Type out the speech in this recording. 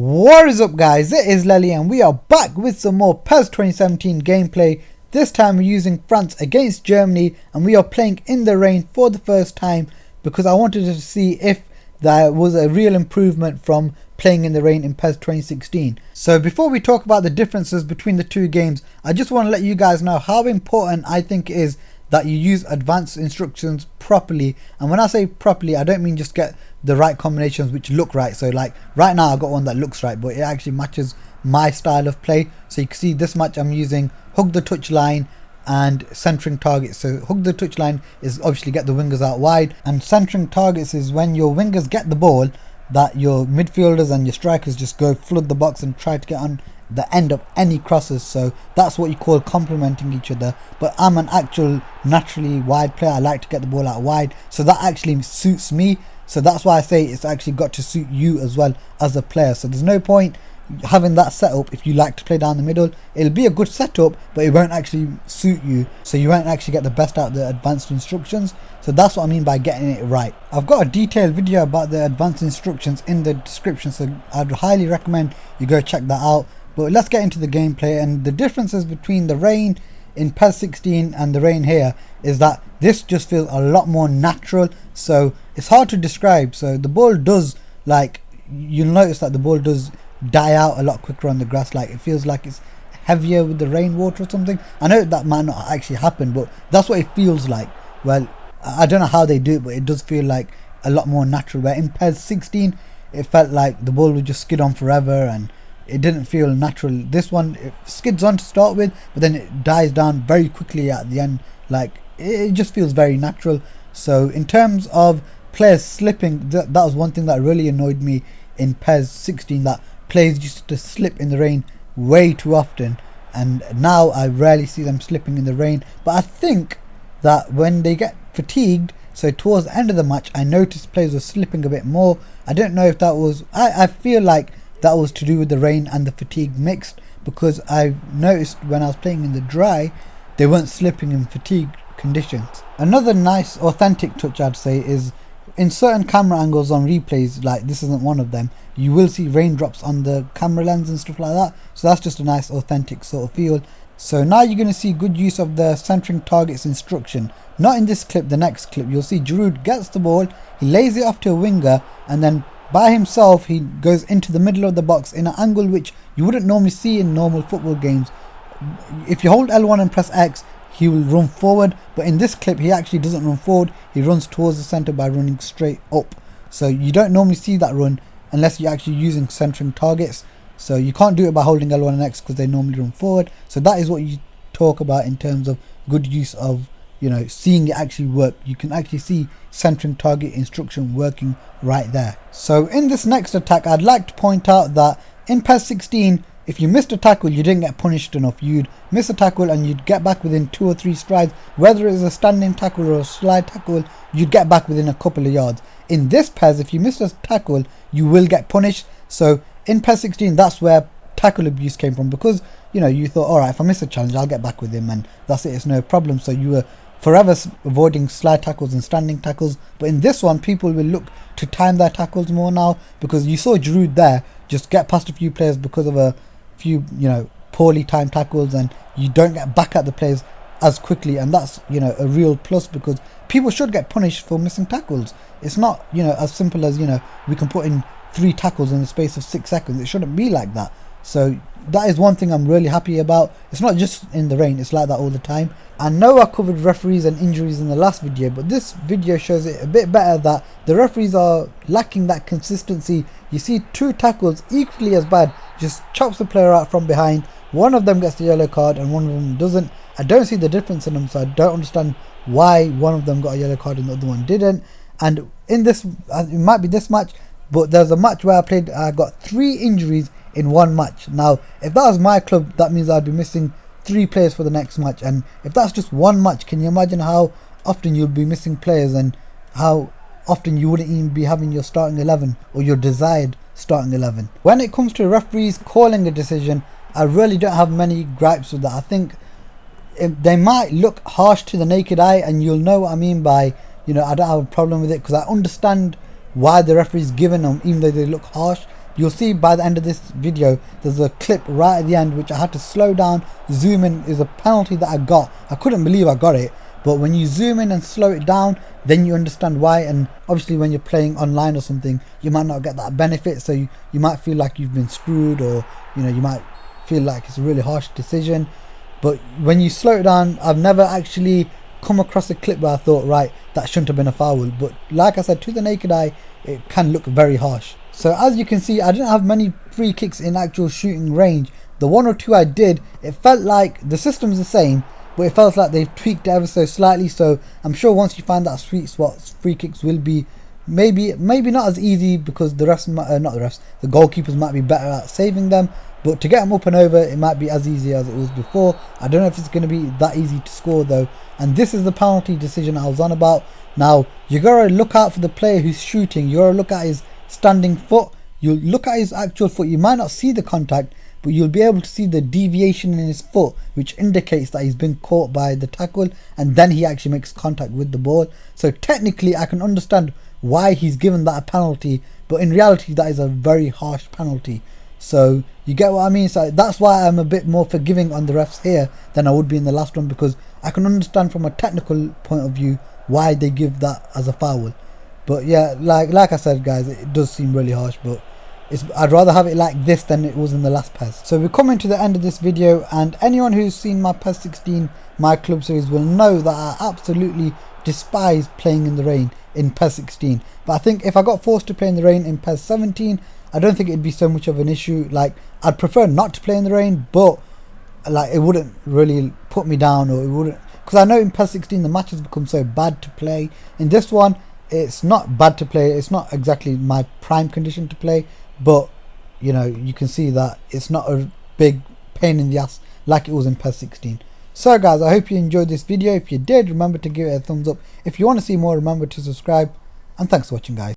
What is up guys, it is Lely and we are back with some more PES 2017 gameplay. This time we're using France against Germany and we are playing in the rain for the first time because I wanted to see if there was a real improvement from playing in the rain in PES 2016. So before we talk about the differences between the two games, I just want to let you guys know how important I think it is that you use advanced instructions properly. And when I say properly, I don't mean just get the right combinations which look right. So like right now I got one that looks right, but it actually matches my style of play. So you can see this match I'm using hug the touch line and centering targets. So hug the touch line is obviously get the wingers out wide, and centering targets is when your wingers get the ball that your midfielders and your strikers just go flood the box and try to get on the end of any crosses. So that's what you call complementing each other. But I'm an actual naturally wide player. I like to get the ball out wide, so that actually suits me. So that's why I say it's actually got to suit you as well as a player. So there's no point having that setup if you like to play down the middle. It'll be a good setup, but it won't actually suit you, so you won't actually get the best out of the advanced instructions. So that's what I mean by getting it right. I've got a detailed video about the advanced instructions in the description, so I'd highly recommend you go check that out. But let's get into the gameplay. And the differences between the rain in PES 16 and the rain here is that this just feels a lot more natural, so it's hard to describe. So the ball does, like, you'll notice that the ball does die out a lot quicker on the grass. Like it feels like it's heavier with the rainwater or something. I know that might not actually happen, but that's what it feels like. Well, I don't know how they do it, but it does feel like a lot more natural. Where in PES 16 it felt like the ball would just skid on forever and it didn't feel natural. This one, it skids on to start with, but then it dies down very quickly at the end. Like it just feels very natural. So in terms of players slipping, that was one thing that really annoyed me in PES 16, that players used to slip in the rain way too often, and now I rarely see them slipping in the rain. But I think that when they get fatigued, so towards the end of the match, I noticed players were slipping a bit more. I don't know if that was, I feel like that was to do with the rain and the fatigue mixed, because I noticed when I was playing in the dry they weren't slipping in fatigue conditions. Another nice authentic touch I'd say is in certain camera angles on replays, like this isn't one of them, you will see raindrops on the camera lens and stuff like that. So that's just a nice authentic sort of feel. So now you're going to see good use of the centering targets instruction. Not in this clip, the next clip you'll see Giroud gets the ball, he lays it off to a winger, and then by himself he goes into the middle of the box in an angle which you wouldn't normally see in normal football games. If you hold L1 and press X, he will run forward, but in this clip he actually doesn't run forward, he runs towards the centre by running straight up. So you don't normally see that run unless you're actually using centering targets. So you can't do it by holding L1 and X because they normally run forward. So that is what you talk about in terms of good use of, you know, seeing it actually work. You can actually see centering target instruction working right there. So in this next attack, I'd like to point out that in PES 16, if you missed a tackle, you didn't get punished enough. You'd miss a tackle and you'd get back within 2 or 3 strides. Whether it's a standing tackle or a slide tackle, you'd get back within a couple of yards. In this PES, if you missed a tackle, you will get punished. So in PES 16, that's where tackle abuse came from, because, you know, you thought, alright, if I miss a challenge, I'll get back with him and that's it, it's no problem. So you were forever avoiding slide tackles and standing tackles. But in this one, people will look to time their tackles more now, because you saw Giroud there just get past a few players because of a few, you know, poorly timed tackles, and you don't get back at the players as quickly, and that's, you know, a real plus, because people should get punished for missing tackles. It's not, you know, as simple as, you know, we can put in 3 tackles in the space of 6 seconds. It shouldn't be like that. So that is one thing I'm really happy about. It's not just in the rain, it's like that all the time. I know I covered referees and injuries in the last video, but this video shows it a bit better, that the referees are lacking that consistency. You see 2 tackles equally as bad, just chops the player out from behind. One of them gets the yellow card and one of them doesn't. I don't see the difference in them, so I don't understand why one of them got a yellow card and the other one didn't. And in this, it might be this match, but there's a match where I got 3 injuries in one match. Now if that was my club, that means I'd be missing 3 players for the next match, and if that's just one match, can you imagine how often you'll be missing players and how often you wouldn't even be having your starting 11 or your desired starting 11. When it comes to referees calling a decision, I really don't have many gripes with that. I think they might look harsh to the naked eye, and you'll know what I mean by, you know, I don't have a problem with it, because I understand why the referee's given them, even though they look harsh. you'll see by the end of this video there's a clip right at the end which I had to slow down, zoom in. Is a penalty that I got. I couldn't believe I got it, but when you zoom in and slow it down, then you understand why. And obviously when you're playing online or something, you might not get that benefit, so you might feel like you've been screwed, or you might feel like it's a really harsh decision. But when you slow it down, I've never actually come across a clip where I thought, right, that shouldn't have been a foul. But like I said, to the naked eye, it can look very harsh. So as you can see, I didn't have many free kicks in actual shooting range. The one or two I did, it felt like the system's the same, but it felt like they've tweaked it ever so slightly. So I'm sure once you find that sweet spot, free kicks will be maybe not as easy, because the goalkeepers might be better at saving them. But to get them up and over, it might be as easy as it was before. I don't know if it's going to be that easy to score though. And this is the penalty decision I was on about. Now you gotta look out for the player who's shooting. You gotta look at his standing foot. You'll look at his actual foot. You might not see the contact, but you'll be able to see the deviation in his foot, which indicates that he's been caught by the tackle, and then he actually makes contact with the ball. So technically I can understand why he's given that a penalty, but in reality that is a very harsh penalty. So you get what I mean? So that's why I'm a bit more forgiving on the refs here than I would be in the last one, because I can understand from a technical point of view why they give that as a foul. But yeah, like I said guys, it does seem really harsh, but I'd rather have it like this than it was in the last PES. So we're coming to the end of this video, and anyone who's seen my PES 16 My Club series will know that I absolutely despise playing in the rain in PES 16. But I think if I got forced to play in the rain in PES 17, I don't think it'd be so much of an issue. Like, I'd prefer not to play in the rain, but like it wouldn't really put me down, or it wouldn't, because I know in PES 16 the matches become so bad to play. In this one it's not bad to play, it's not exactly my prime condition to play, but you can see that it's not a big pain in the ass like it was in PES 16. So guys, I hope you enjoyed this video. If you did, remember to give it a thumbs up. If you want to see more, remember to subscribe, and thanks for watching guys.